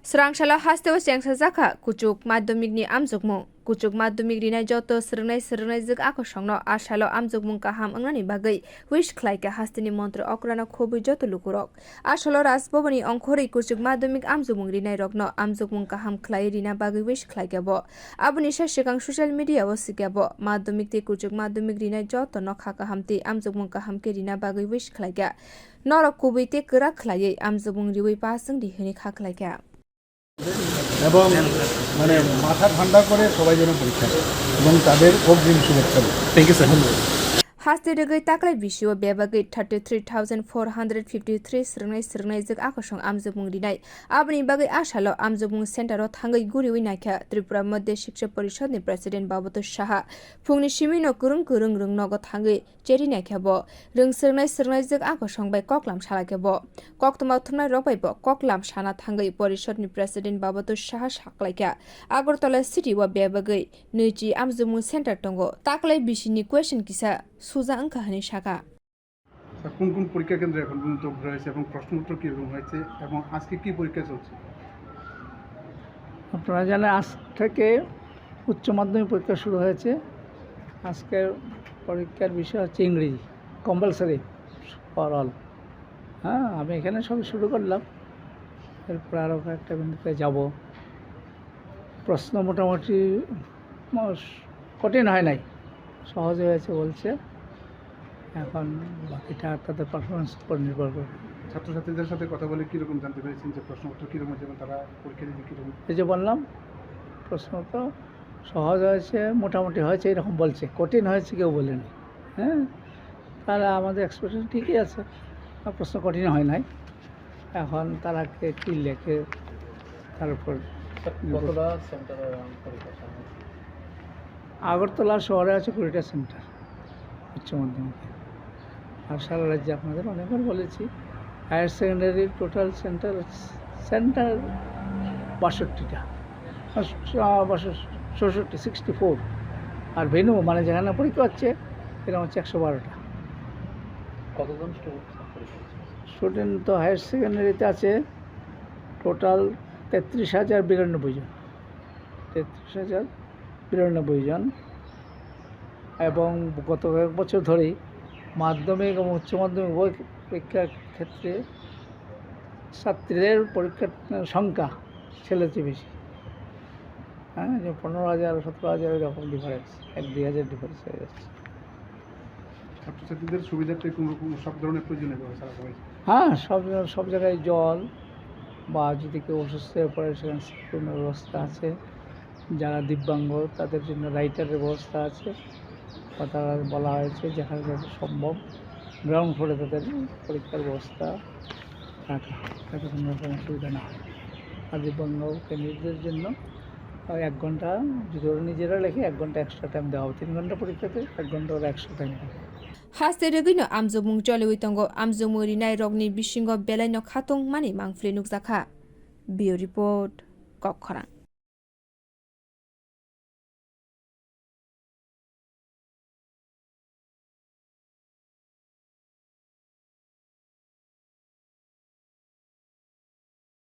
Swrang salo hasteo chengsakha Kwchuk madhyamikni amjokmung Kwchuk madhyamik rinai joto swrwngnai aknsongno asalo amjokmung kaham wngna bagwi khwlaikha haste ni montri okra no khobui joto lukorog asalo rajboboni ongkhori Kwchuk madhyamik amjokmung rinai rokno amjokmung kaham khlai rina bagwi khwlaikha bo aboni sikang social media o sikabo madhyamik te Kwchuk madhyamik rinai joto no kaham te amjokmung kaham ke rina bagwi khwlaikha norok khobui te kra khlai amjokmung riwi pasung dihini khwlaikha এবং মানে মাথা ঠান্ডা করে সবাই যেন পরীক্ষা এবং তাদের অগ্রিম শুভেচ্ছা। Thank you sir. haste rwgui taklai bisio bebagui 33,453 swrwngnai aknsong amjokmung rinai aboni bagui asalo amjokmung center o thangui guriwi naikha Tripura Madhya Shiksha Parishad ni President Babato Saha phungni simino kurung rungnogo thangui cheri naikha bo swrwngnai aknsong bai koklam salakha bo koktoma thumnai rokbai bo koklam sana thangui Parishad ni President Babato Saha saklaikha Agartala city o bebagui neiji amjokmung center tongo taklai bisini question kisa swrwngnaijwk শাখা কোন কোন পরীক্ষা কেন্দ্রে এখন পর্যন্ত রয়েছে এবং প্রশ্নপত্র কিরকম হয়েছে এবং আজকে কি পরীক্ষা চলছে? আপনারা জানেন আজ থেকে উচ্চ মাধ্যমিক পরীক্ষা শুরু হয়েছে। আজকের পরীক্ষার বিষয় হচ্ছে ইংরেজি কম্পালসারি ফর অল। আমি এখানে সবই শুরু করলাম, এরপর আরও একটা বিন্দুতে যাব। প্রশ্ন মোটামুটি কঠিন হয় নাই, সহজ হয়েছে বলছে। এখন বাকিটা তাদের পারফরমেন্স উপর নির্ভর করে। ছাত্রছাত্রীদের সাথে কথা বলে কীরকম জানতে পেরেছেন যে প্রশ্নপত্র কীরকম হয়েছে এবং তারা পরীক্ষা দিতে কীরকম? এই যে বললাম প্রশ্ন তো সহজ হয়েছে, মোটামুটি হয়েছে এরকম বলছে, কঠিন হয়েছে কেউ বলেনি। তাহলে আমাদের এক্সপেকটেশন ঠিকই আছে, প্রশ্ন কঠিন হয় নাই। এখন তারা কী লেখে তার উপর। আগরতলা শহরে আছে 20টা সেন্টার উচ্চ মাধ্যমিকে, আর সারা রাজ্যে আপনাদের অনেকবার বলেছি। হায়ার সেকেন্ডারি টোটাল সেন্টার 62টা, 64, আর ভেনু মানে যেখানে পরীক্ষা হচ্ছে এরকম হচ্ছে 112টা। কতজন স্টুডেন্ট তো হায়ার সেকেন্ডারিতে আছে টোটাল 33,092 জন, 33,092 জন। এবং গত কয়েক বছর ধরেই মাধ্যমিক এবং উচ্চ মাধ্যমিক উভয় পরীক্ষার ক্ষেত্রে ছাত্রীদের পরীক্ষার সংখ্যা ছেলের চেয়ে বেশি। যে 15,000 17,000 এরকম ডিফারেন্স, 1-2,000 ডিফারেন্স হয়ে যাচ্ছে। ছাত্রছাত্রীদের সুবিধার্থে কোনো সব ধরনের প্রয়োজনীয় ব্যবস্থা রাখা হয়েছে? সব জায়গায় জল বা যদি কেউ অসুস্থ হয়ে পড়ে সেখানে সম্পূর্ণ ব্যবস্থা আছে। যারা দিব্যাঙ্গ তাদের জন্য রাইটারের ব্যবস্থা আছে, বা তারা বলা হয়েছে যেখানে যাতে সম্ভব গ্রাউন্ড ফ্লোরে তাদের পরীক্ষার ব্যবস্থা রাখা, যাতে কোনো রকম অসুবিধা না হয়। আর দিব্যাঙ্গ ক্যান্ডিডেটদের জন্য 1 ঘন্টা যদি ওরা নিজেরা লেখে 1 ঘন্টা এক্সট্রা টাইম দেওয়া হবে। 3 ঘন্টা পরীক্ষাতে 1 ঘন্টা ওরা এক্সট্রা টাইম দেবে। haste rwgui no amjokmung choliwi tongo amjokmung rinai rokni bisingo belai no khatung mani mangfli nukjakha. Bio report Kwchuk.